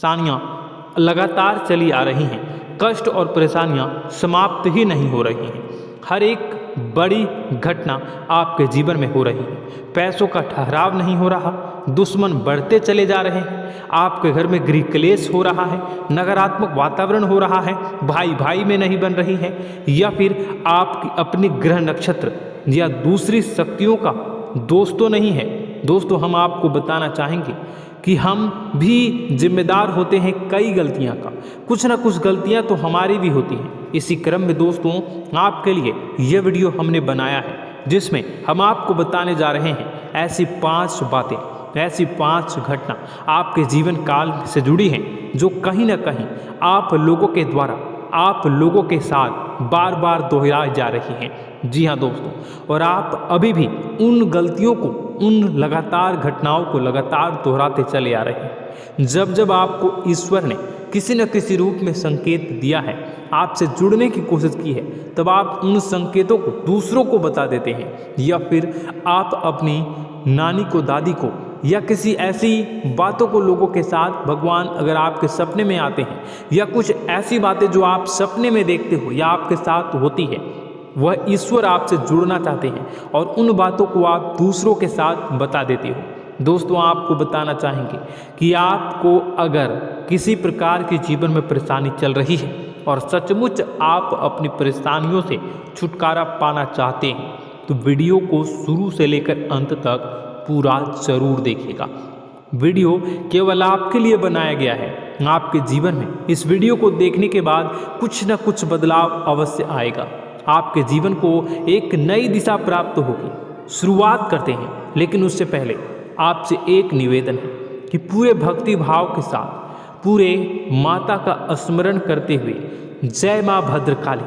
सानियाँ लगातार चली आ रही हैं। कष्ट और परेशानियाँ समाप्त ही नहीं हो रही हैं। हर एक बड़ी घटना आपके जीवन में हो रही है। पैसों का ठहराव नहीं हो रहा, दुश्मन बढ़ते चले जा रहे हैं, आपके घर में गृह क्लेश हो रहा है, नकारात्मक वातावरण हो रहा है, भाई भाई में नहीं बन रही है, या फिर आपकी अपनी ग्रह नक्षत्र या दूसरी शक्तियों का दोष तो नहीं है। दोस्तों, हम आपको बताना चाहेंगे कि हम भी जिम्मेदार होते हैं कई गलतियां का। कुछ ना कुछ गलतियां तो हमारी भी होती हैं। इसी क्रम में दोस्तों, आपके लिए यह वीडियो हमने बनाया है जिसमें हम आपको बताने जा रहे हैं ऐसी 5 बातें, ऐसी 5 घटना आपके जीवन काल से जुड़ी हैं जो कहीं ना कहीं आप लोगों के द्वारा, आप लोगों के साथ बार बार दोहराई जा रही हैं। जी हाँ दोस्तों, और आप अभी भी उन गलतियों को, उन लगातार घटनाओं को लगातार दोहराते चले आ रहे हैं। जब जब आपको ईश्वर ने किसी न किसी रूप में संकेत दिया है, आपसे जुड़ने की कोशिश की है, तब आप उन संकेतों को दूसरों को बता देते हैं, या फिर आप अपनी नानी को, दादी को, या किसी ऐसी बातों को लोगों के साथ, भगवान अगर आपके सपने में आते हैं, या कुछ ऐसी बातें जो आप सपने में देखते हो या आपके साथ होती है, वह ईश्वर आपसे जुड़ना चाहते हैं और उन बातों को आप दूसरों के साथ बता देते हो। दोस्तों, आपको बताना चाहेंगे कि आपको अगर किसी प्रकार की जीवन में परेशानी चल रही है और सचमुच आप अपनी परेशानियों से छुटकारा पाना चाहते हैं, तो वीडियो को शुरू से लेकर अंत तक पूरा जरूर देखिएगा। वीडियो केवल आपके लिए बनाया गया है। आपके जीवन में इस वीडियो को देखने के बाद कुछ न कुछ बदलाव अवश्य आएगा। आपके जीवन को एक नई दिशा प्राप्त होगी। शुरुआत करते हैं, लेकिन उससे पहले आपसे एक निवेदन है कि पूरे भक्ति भाव के साथ, पूरे माता का स्मरण करते हुए जय माँ भद्रकाली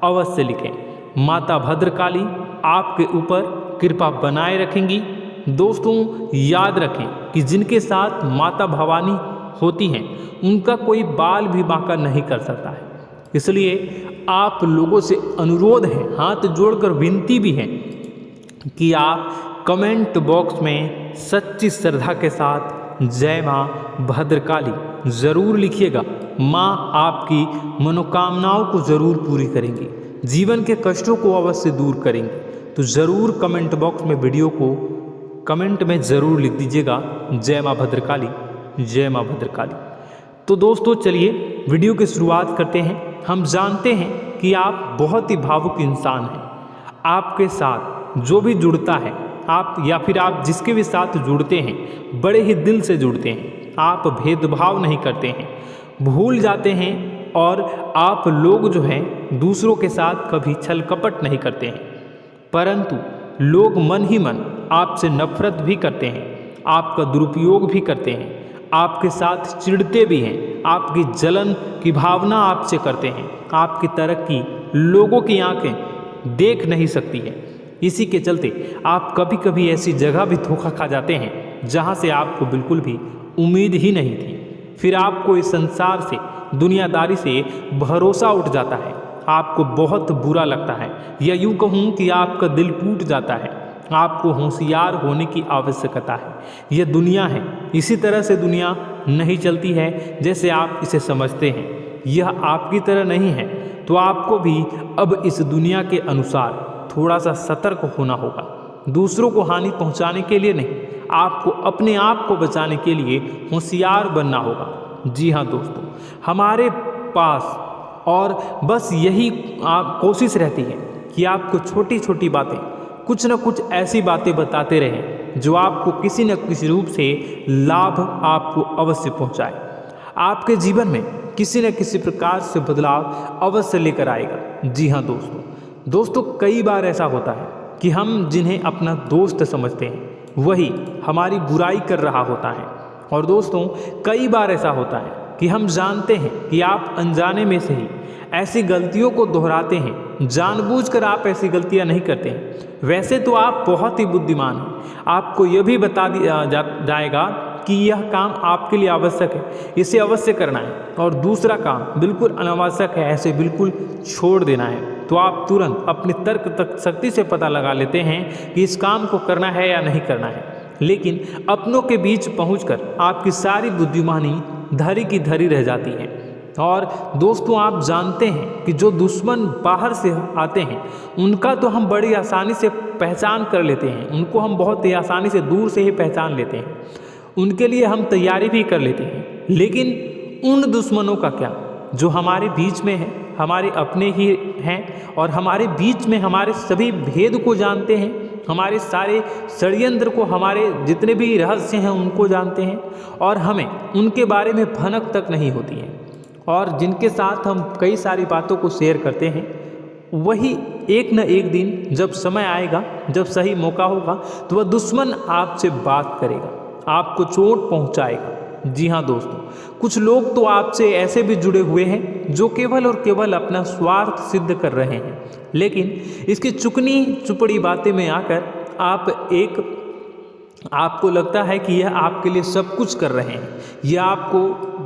अवश्य लिखें। माता भद्रकाली आपके ऊपर कृपा बनाए रखेंगी। दोस्तों, याद रखें कि जिनके साथ माता भवानी होती हैं, उनका कोई बाल भी बांका नहीं कर सकता है। इसलिए आप लोगों से अनुरोध है, हाथ जोड़कर विनती भी है कि आप कमेंट बॉक्स में सच्ची श्रद्धा के साथ जय माँ भद्रकाली ज़रूर लिखिएगा। माँ आपकी मनोकामनाओं को ज़रूर पूरी करेंगी, जीवन के कष्टों को अवश्य दूर करेंगी। तो ज़रूर कमेंट बॉक्स में वीडियो को कमेंट में ज़रूर लिख दीजिएगा जय माँ भद्रकाली, जय माँ भद्रकाली। तो दोस्तों, चलिए वीडियो की शुरुआत करते हैं। हम जानते हैं कि आप बहुत ही भावुक इंसान हैं। आपके साथ जो भी जुड़ता है, आप या फिर आप जिसके भी साथ जुड़ते हैं, बड़े ही दिल से जुड़ते हैं। आप भेदभाव नहीं करते हैं, भूल जाते हैं, और आप लोग जो हैं दूसरों के साथ कभी छल कपट नहीं करते हैं। परंतु लोग मन ही मन आपसे नफरत भी करते हैं, आपका दुरुपयोग भी करते हैं, आपके साथ चिढ़ते भी हैं, आपकी जलन की भावना आपसे करते हैं। आपकी तरक्की लोगों की आंखें देख नहीं सकती है। इसी के चलते आप कभी कभी ऐसी जगह भी धोखा खा जाते हैं जहां से आपको बिल्कुल भी उम्मीद ही नहीं थी। फिर आपको इस संसार से, दुनियादारी से भरोसा उठ जाता है। आपको बहुत बुरा लगता है, या यूँ कहूँ कि आपका दिल टूट जाता है। आपको होशियार होने की आवश्यकता है। यह दुनिया है, इसी तरह से दुनिया नहीं चलती है जैसे आप इसे समझते हैं। यह आपकी तरह नहीं है, तो आपको भी अब इस दुनिया के अनुसार थोड़ा सा सतर्क होना होगा। दूसरों को हानि पहुंचाने के लिए नहीं, आपको अपने आप को बचाने के लिए होशियार बनना होगा। जी हाँ दोस्तों, हमारे पास और बस यही कोशिश रहती है कि आपको छोटी छोटी बातें, कुछ न कुछ ऐसी बातें बताते रहें जो आपको किसी न किसी रूप से लाभ आपको अवश्य पहुंचाए। आपके जीवन में किसी न किसी प्रकार से बदलाव अवश्य लेकर आएगा। जी हाँ दोस्तों, कई बार ऐसा होता है कि हम जिन्हें अपना दोस्त समझते हैं वही हमारी बुराई कर रहा होता है। और दोस्तों, कई बार ऐसा होता है कि हम जानते हैं कि आप अनजाने में से ही ऐसी गलतियों को दोहराते हैं। जानबूझकर आप ऐसी गलतियां नहीं करते हैं। वैसे तो आप बहुत ही बुद्धिमान हैं। आपको यह भी बता दिया जाएगा कि यह काम आपके लिए आवश्यक है, इसे अवश्य करना है, और दूसरा काम बिल्कुल अनावश्यक है, ऐसे बिल्कुल छोड़ देना है। तो आप तुरंत अपनी तर्क शक्ति से पता लगा लेते हैं कि इस काम को करना है या नहीं करना है। लेकिन अपनों के बीच पहुंचकर आपकी सारी बुद्धिमानी धरी की धरी रह जाती हैं। और दोस्तों आप जानते हैं कि जो दुश्मन बाहर से आते हैं उनका तो हम बड़ी आसानी से पहचान कर लेते हैं, उनको हम बहुत ही आसानी से दूर से ही पहचान लेते हैं, उनके लिए हम तैयारी भी कर लेते हैं। लेकिन उन दुश्मनों का क्या जो हमारे बीच में हैं, हमारे अपने ही हैं और हमारे बीच में हमारे सभी भेद को जानते हैं, हमारे सारे षड्यंत्र को, हमारे जितने भी रहस्य हैं उनको जानते हैं और हमें उनके बारे में भनक तक नहीं होती है, और जिनके साथ हम कई सारी बातों को शेयर करते हैं, वही एक न एक दिन जब समय आएगा, जब सही मौका होगा, तो वह दुश्मन आपसे बात करेगा, आपको चोट पहुंचाएगा। जी हाँ दोस्तों, कुछ लोग तो आपसे ऐसे भी जुड़े हुए हैं जो केवल और केवल अपना स्वार्थ सिद्ध कर रहे हैं, लेकिन इसकी चुकनी चुपड़ी बातें में आकर आपको लगता है कि यह आपके लिए सब कुछ कर रहे हैं, यह आपको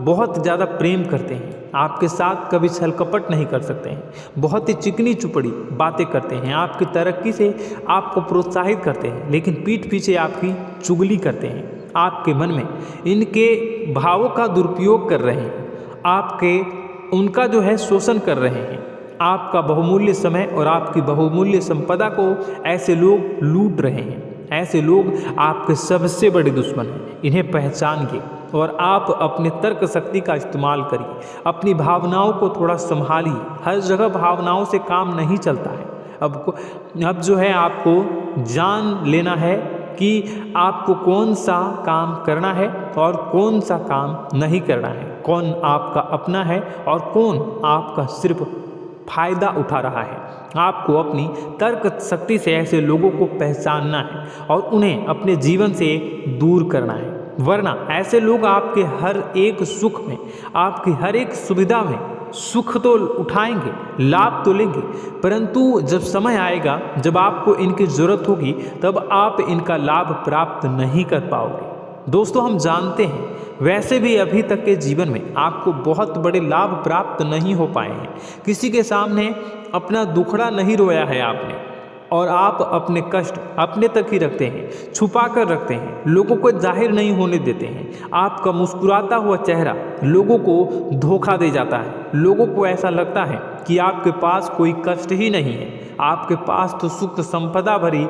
बहुत ज़्यादा प्रेम करते हैं, आपके साथ कभी छल कपट नहीं कर सकते हैं, बहुत ही चिकनी चुपड़ी बातें करते हैं, आपकी तरक्की से आपको प्रोत्साहित करते हैं, लेकिन पीठ पीछे आपकी चुगली करते हैं, आपके मन में इनके भावों का दुरुपयोग कर रहे हैं, उनका जो है शोषण कर रहे हैं, आपका बहुमूल्य समय और आपकी बहुमूल्य संपदा को ऐसे लोग लूट रहे हैं। ऐसे लोग आपके सबसे बड़े दुश्मन हैं, इन्हें पहचानिए और आप अपने तर्क शक्ति का इस्तेमाल करिए, अपनी भावनाओं को थोड़ा संभालिए। हर जगह भावनाओं से काम नहीं चलता है। अब जो है आपको जान लेना है कि आपको कौन सा काम करना है और कौन सा काम नहीं करना है, कौन आपका अपना है और कौन आपका सिर्फ फायदा उठा रहा है। आपको अपनी तर्क शक्ति से ऐसे लोगों को पहचानना है और उन्हें अपने जीवन से दूर करना है, वरना ऐसे लोग आपके हर एक सुख में, आपकी हर एक सुविधा में सुख तो उठाएंगे, लाभ तो लेंगे, परंतु जब समय आएगा, जब आपको इनकी ज़रूरत होगी, तब आप इनका लाभ प्राप्त नहीं कर पाओगे। दोस्तों हम जानते हैं वैसे भी अभी तक के जीवन में आपको बहुत बड़े लाभ प्राप्त नहीं हो पाए हैं, किसी के सामने अपना दुखड़ा नहीं रोया है आपने, और आप अपने कष्ट अपने तक ही रखते हैं, छुपा कर रखते हैं, लोगों को जाहिर नहीं होने देते हैं। आपका मुस्कुराता हुआ चेहरा लोगों को धोखा दे जाता है, लोगों को ऐसा लगता है कि आपके पास कोई कष्ट ही नहीं है, आपके पास तो सुख संपदा भरी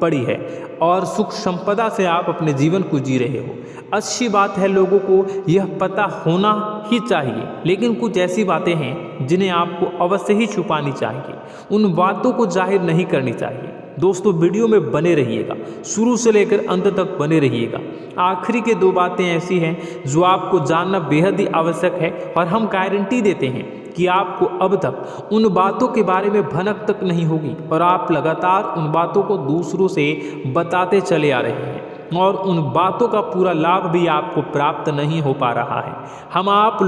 पड़ी है और सुख संपदा से आप अपने जीवन को जी रहे हो। अच्छी बात है, लोगों को यह पता होना ही चाहिए, लेकिन कुछ ऐसी बातें हैं जिन्हें आपको अवश्य ही छुपानी चाहिए, उन बातों को जाहिर नहीं करनी चाहिए। दोस्तों वीडियो में बने रहिएगा, शुरू से लेकर अंत तक बने रहिएगा। आखिरी के 2 बातें ऐसी हैं जो आपको जानना बेहद ही आवश्यक है और हम गारंटी देते हैं कि आपको अब तक उन बातों के बारे में भनक तक नहीं होगी और आप लगातार उन बातों को दूसरों से बताते चले आ रहे हैं और उन बातों का पूरा लाभ भी आपको प्राप्त नहीं हो पा रहा है। हम आप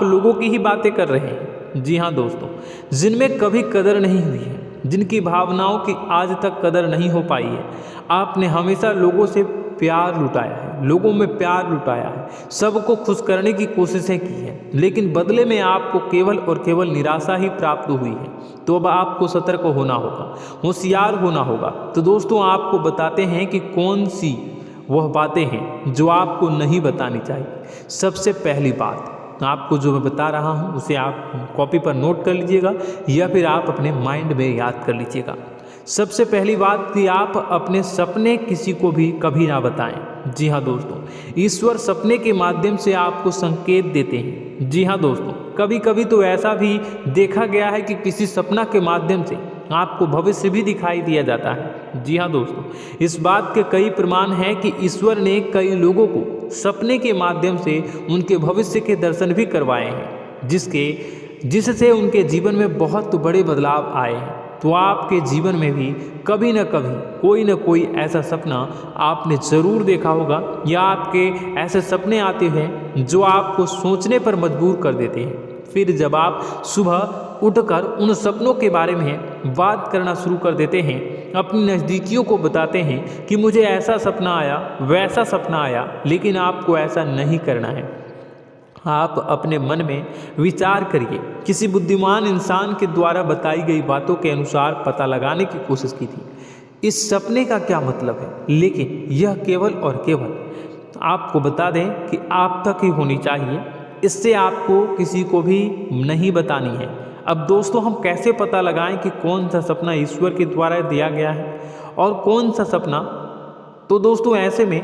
लोगों की ही बातें कर रहे हैं। जी हाँ दोस्तों, जिनमें कभी कदर नहीं हुई है, जिनकी भावनाओं की आज तक कदर नहीं हो पाई है। आपने हमेशा लोगों से प्यार लुटाया है, लोगों में प्यार लुटाया है, सबको खुश करने की कोशिशें की हैं, लेकिन बदले में आपको केवल और केवल निराशा ही प्राप्त हुई है। तो अब आपको सतर्क होना होगा, होशियार होना होगा। तो दोस्तों आपको बताते हैं कि कौन सी वह बातें हैं जो आपको नहीं बतानी चाहिए। सबसे पहली बात आपको जो मैं बता रहा हूँ उसे आप कॉपी पर नोट कर लीजिएगा या फिर आप अपने माइंड में याद कर लीजिएगा। सबसे पहली बात कि आप अपने सपने किसी को भी कभी ना बताएं। जी हाँ दोस्तों, ईश्वर सपने के माध्यम से आपको संकेत देते हैं। जी हाँ दोस्तों, कभी कभी तो ऐसा भी देखा गया है कि किसी सपना के माध्यम से आपको भविष्य भी दिखाई दिया जाता है। जी हाँ दोस्तों, इस बात के कई प्रमाण हैं कि ईश्वर ने कई लोगों को सपने के माध्यम से उनके भविष्य के दर्शन भी करवाए हैं, जिससे उनके जीवन में बहुत बड़े बदलाव आए हैं। तो आपके जीवन में भी कभी न कभी कोई न कोई ऐसा सपना आपने ज़रूर देखा होगा या आपके ऐसे सपने आते हैं जो आपको सोचने पर मजबूर कर देते हैं। फिर जब आप सुबह उठकर उन सपनों के बारे में बात करना शुरू कर देते हैं, अपनी नज़दीकियों को बताते हैं कि मुझे ऐसा सपना आया, वैसा सपना आया, लेकिन आपको ऐसा नहीं करना है। आप अपने मन में विचार करिए। किसी बुद्धिमान इंसान के द्वारा बताई गई बातों के अनुसार पता लगाने की कोशिश की थी इस सपने का क्या मतलब है, लेकिन यह केवल और केवल आपको बता दें कि आप तक ही होनी चाहिए, इससे आपको किसी को भी नहीं बतानी है। अब दोस्तों हम कैसे पता लगाएं कि कौन सा सपना ईश्वर के द्वारा दिया गया है और कौन सा सपना? तो दोस्तों ऐसे में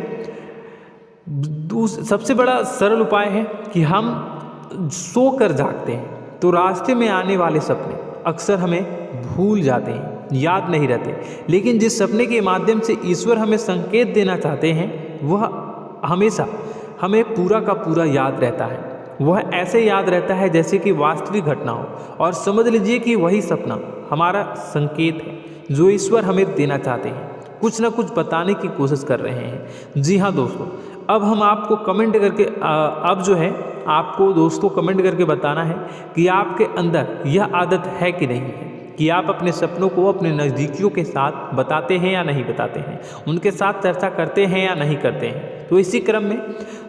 सबसे बड़ा सरल उपाय है कि हम सोकर जागते हैं तो रास्ते में आने वाले सपने अक्सर हमें भूल जाते हैं, याद नहीं रहते। लेकिन जिस सपने के माध्यम से ईश्वर हमें संकेत देना चाहते हैं वह हमेशा हमें पूरा का पूरा याद रहता है। वह ऐसे याद रहता है जैसे कि वास्तविक घटना हो, और समझ लीजिए कि वही सपना हमारा संकेत है जो ईश्वर हमें देना चाहते हैं, कुछ ना कुछ बताने की कोशिश कर रहे हैं। जी हाँ दोस्तों, अब हम आपको कमेंट करके अब जो है आपको दोस्तों कमेंट करके बताना है कि आपके अंदर यह आदत है कि नहीं है कि आप अपने सपनों को अपने नज़दीकियों के साथ बताते हैं या नहीं बताते हैं, उनके साथ चर्चा करते हैं या नहीं करते हैं। तो इसी क्रम में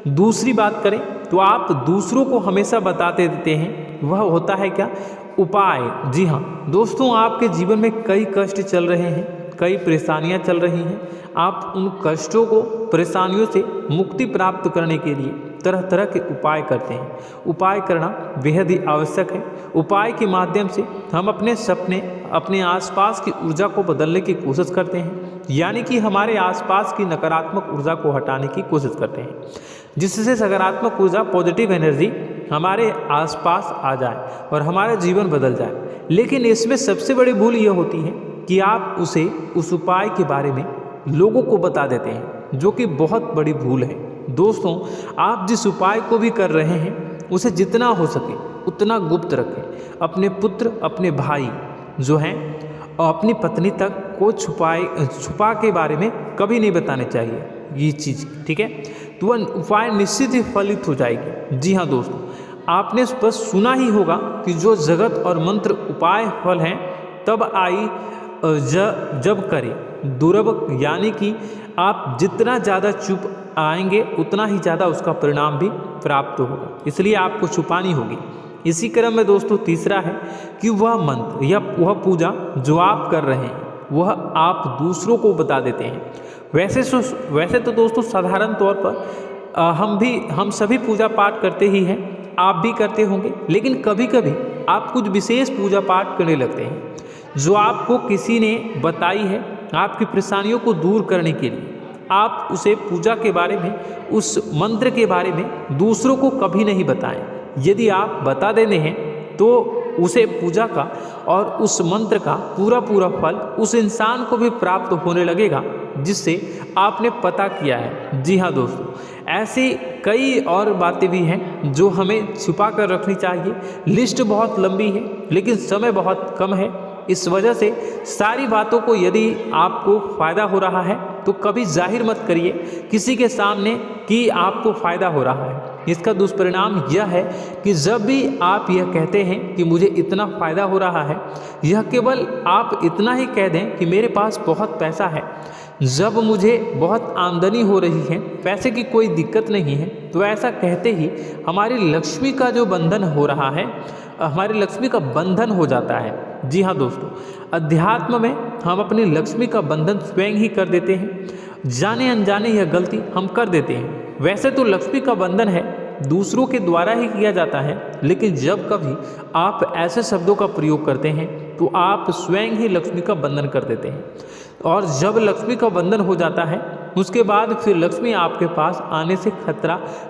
दूसरी बात करें तो आप दूसरों को हमेशा बताते देते हैं, वह होता है क्या? उपाय। जी हाँ दोस्तों, आपके जीवन में कई कष्ट चल रहे हैं, कई परेशानियां चल रही हैं। आप उन कष्टों को, परेशानियों से मुक्ति प्राप्त करने के लिए तरह तरह के उपाय करते हैं। उपाय करना बेहद ही आवश्यक है। उपाय के माध्यम से हम अपने सपने, अपने आसपास की ऊर्जा को बदलने की कोशिश करते हैं, यानी कि हमारे आसपास की नकारात्मक ऊर्जा को हटाने की कोशिश करते हैं, जिससे सकारात्मक ऊर्जा, पॉजिटिव एनर्जी हमारे आसपास आ जाए और हमारा जीवन बदल जाए। लेकिन इसमें सबसे बड़ी भूल ये होती है कि आप उस उपाय के बारे में लोगों को बता देते हैं, जो कि बहुत बड़ी भूल है। दोस्तों, आप जिस उपाय को भी कर रहे हैं उसे जितना हो सके उतना गुप्त रखें। अपने पुत्र, अपने भाई जो हैं और अपनी पत्नी तक को छुपा के बारे में कभी नहीं बताने चाहिए ये चीज़, ठीक है? तो वह उपाय निश्चित ही फलित हो जाएगी। जी हाँ दोस्तों, आपने बस सुना ही होगा कि जो जगत और मंत्र उपाय फल हैं तब आई जब करे दुर्लभ, यानी कि आप जितना ज़्यादा चुप आएंगे उतना ही ज़्यादा उसका परिणाम भी प्राप्त होगा, इसलिए आपको छुपानी होगी। इसी क्रम में दोस्तों तीसरा है कि वह मंत्र या वह पूजा जो आप कर रहे हैं वह आप दूसरों को बता देते हैं। वैसे तो दोस्तों साधारण तौर पर हम सभी पूजा पाठ करते ही हैं, आप भी करते होंगे, लेकिन कभी कभी आप कुछ विशेष पूजा पाठ करने लगते हैं जो आपको किसी ने बताई है आपकी परेशानियों को दूर करने के लिए। आप उसे पूजा के बारे में, उस मंत्र के बारे में दूसरों को कभी नहीं बताएं। यदि आप बता देते हैं तो उसे पूजा का और उस मंत्र का पूरा फल उस इंसान को भी प्राप्त होने लगेगा जिससे आपने पता किया है। जी हाँ दोस्तों, ऐसी कई और बातें भी हैं जो हमें छुपा कर रखनी चाहिए। लिस्ट बहुत लंबी है लेकिन समय बहुत कम है, इस वजह से सारी बातों को यदि आपको फ़ायदा हो रहा है तो कभी जाहिर मत करिए किसी के सामने कि आपको फ़ायदा हो रहा है। इसका दुष्परिणाम यह है कि जब भी आप यह कहते हैं कि मुझे इतना फ़ायदा हो रहा है, यह केवल आप इतना ही कह दें कि मेरे पास बहुत पैसा है, जब मुझे बहुत आमदनी हो रही है, पैसे की कोई दिक्कत नहीं है, तो ऐसा कहते ही हमारी लक्ष्मी का जो बंधन हो रहा है, हमारी लक्ष्मी का बंधन हो जाता है। जी हाँ दोस्तों, अध्यात्म में हम अपनी लक्ष्मी का बंधन स्वयं ही कर देते हैं। जाने अनजाने यह गलती हम कर देते हैं। वैसे तो लक्ष्मी का बंधन है दूसरों के द्वारा ही किया जाता है, लेकिन जब कभी आप ऐसे शब्दों का प्रयोग करते हैं तो आप स्वयं ही लक्ष्मी का बंधन कर देते हैं। और जब लक्ष्मी का बंधन हो जाता है उसके बाद फिर लक्ष्मी आपके पास आने से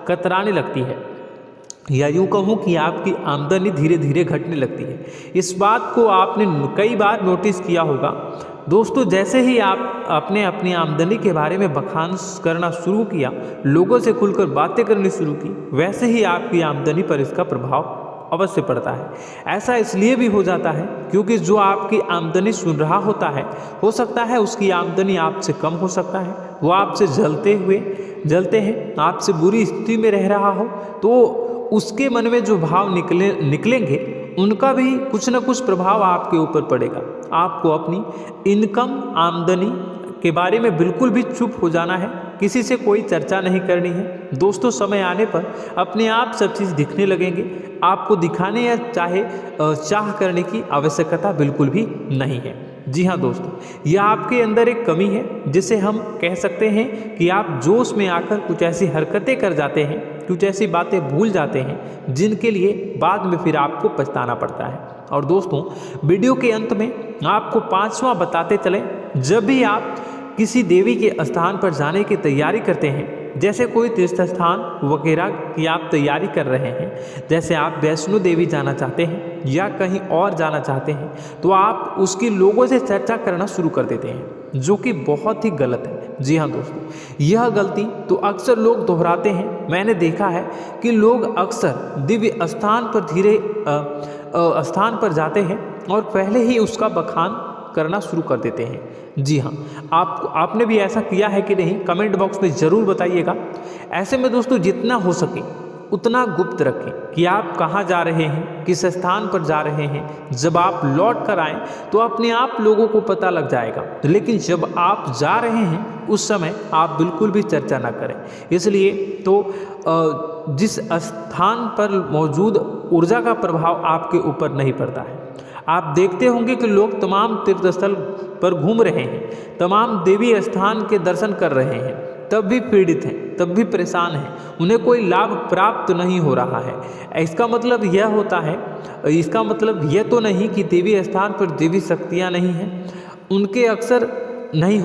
कतराने लगती है, या यूँ कहूँ कि आपकी आमदनी धीरे धीरे घटने लगती है। इस बात को आपने कई बार नोटिस किया होगा दोस्तों। जैसे ही आपने अपनी आमदनी के बारे में बखान करना शुरू किया, लोगों से खुलकर बातें करनी शुरू की, वैसे ही आपकी आमदनी पर इसका प्रभाव अवश्य पड़ता है। ऐसा इसलिए भी हो जाता है क्योंकि जो आपकी आमदनी सुन रहा होता है, हो सकता है उसकी आमदनी आपसे कम हो सकता है, वो आपसे जलते हैं, आपसे बुरी स्थिति में रह रहा हो, तो उसके मन में जो भाव निकलेंगे उनका भी कुछ न कुछ प्रभाव आपके ऊपर पड़ेगा। आपको अपनी इनकम, आमदनी के बारे में बिल्कुल भी चुप हो जाना है, किसी से कोई चर्चा नहीं करनी है। दोस्तों, समय आने पर अपने आप सब चीज़ दिखने लगेंगे। आपको दिखाने या चाह करने की आवश्यकता बिल्कुल भी नहीं है। जी हाँ दोस्तों, यह आपके अंदर एक कमी है जिसे हम कह सकते हैं कि आप जोश में आकर कुछ ऐसी हरकतें कर जाते हैं, कुछ ऐसी बातें भूल जाते हैं जिनके लिए बाद में फिर आपको पछताना पड़ता है। और दोस्तों, वीडियो के अंत में आपको 5वां बताते चले, जब भी आप किसी देवी के स्थान पर जाने की तैयारी करते हैं, जैसे कोई तीर्थ स्थान वगैरह की आप तैयारी कर रहे हैं, जैसे आप वैष्णो देवी जाना चाहते हैं या कहीं और जाना चाहते हैं, तो आप उसकी लोगों से चर्चा करना शुरू कर देते हैं, जो कि बहुत ही गलत है। जी हाँ दोस्तों, यह गलती तो अक्सर लोग दोहराते हैं। मैंने देखा है कि लोग अक्सर दिव्य स्थान पर जाते हैं और पहले ही उसका बखान करना शुरू कर देते हैं। जी हाँ, आपने भी ऐसा किया है कि नहीं, कमेंट बॉक्स में ज़रूर बताइएगा। ऐसे में दोस्तों, जितना हो सके उतना गुप्त रखें कि आप कहाँ जा रहे हैं, किस स्थान पर जा रहे हैं। जब आप लौट कर आएँ तो अपने आप लोगों को पता लग जाएगा, लेकिन जब आप जा रहे हैं उस समय आप बिल्कुल भी चर्चा ना करें। इसलिए तो जिस स्थान पर मौजूद ऊर्जा का प्रभाव आपके ऊपर नहीं पड़ता है। आप देखते होंगे कि लोग तमाम तीर्थ स्थल पर घूम रहे हैं, तमाम देवी स्थान के दर्शन कर रहे हैं, तब भी पीड़ित हैं, तब भी परेशान हैं, उन्हें कोई लाभ प्राप्त नहीं हो रहा है। इसका मतलब यह होता है, इसका मतलब यह तो नहीं कि देवी स्थान पर देवी शक्तियाँ नहीं हैं, उनके अक्सर नहीं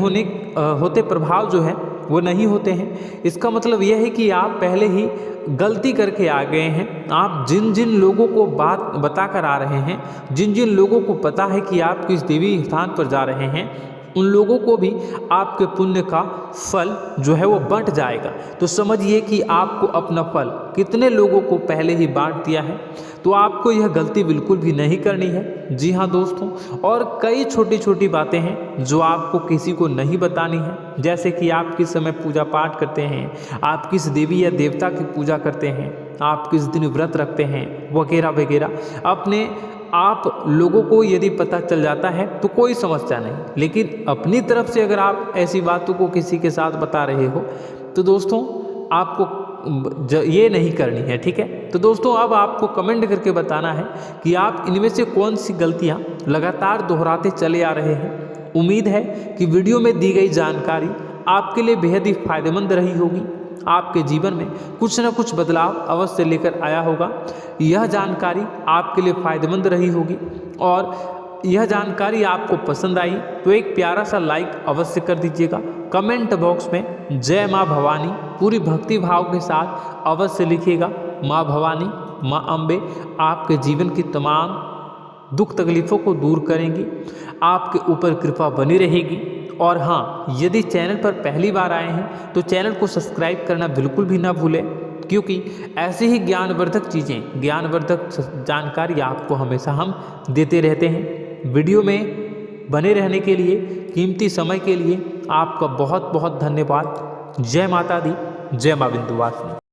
होते प्रभाव जो है वो नहीं होते हैं। इसका मतलब यह है कि आप पहले ही गलती करके आ गए हैं। आप जिन जिन लोगों को बात बता कर आ रहे हैं, जिन जिन लोगों को पता है कि आप किस देवी स्थान पर जा रहे हैं, उन लोगों को भी आपके पुण्य का फल जो है वो बंट जाएगा। तो समझिए कि आपको अपना फल कितने लोगों को पहले ही बांट दिया है। तो आपको यह गलती बिल्कुल भी नहीं करनी है। जी हाँ दोस्तों, और कई छोटी छोटी बातें हैं जो आपको किसी को नहीं बतानी है, जैसे कि आप किस समय पूजा पाठ करते हैं, आप किस देवी या देवता की पूजा करते हैं, आप किस दिन व्रत रखते हैं, वगैरह वगैरह। अपने आप लोगों को यदि पता चल जाता है तो कोई समस्या नहीं, लेकिन अपनी तरफ से अगर आप ऐसी बातों को किसी के साथ बता रहे हो तो दोस्तों आपको ये नहीं करनी है, ठीक है। तो दोस्तों, अब आपको कमेंट करके बताना है कि आप इनमें से कौन सी गलतियां लगातार दोहराते चले आ रहे हैं। उम्मीद है कि वीडियो में दी गई जानकारी आपके लिए बेहद ही फायदेमंद रही होगी, आपके जीवन में कुछ न कुछ बदलाव अवश्य लेकर आया होगा। यह जानकारी आपके लिए फायदेमंद रही होगी और यह जानकारी आपको पसंद आई तो एक प्यारा सा लाइक अवश्य कर दीजिएगा। कमेंट बॉक्स में जय माँ भवानी पूरी भक्ति भाव के साथ अवश्य लिखिएगा। माँ भवानी, माँ अम्बे आपके जीवन की तमाम दुख तकलीफ़ों को दूर करेंगी, आपके ऊपर कृपा बनी रहेगी। और हाँ, यदि चैनल पर पहली बार आए हैं तो चैनल को सब्सक्राइब करना बिल्कुल भी ना भूलें, क्योंकि ऐसे ही ज्ञानवर्धक चीज़ें, ज्ञानवर्धक जानकारी आपको हमेशा हम देते रहते हैं। वीडियो में बने रहने के लिए, कीमती समय के लिए आपका बहुत बहुत धन्यवाद। जय माता दी, जय माँ विंध्यवासिनी।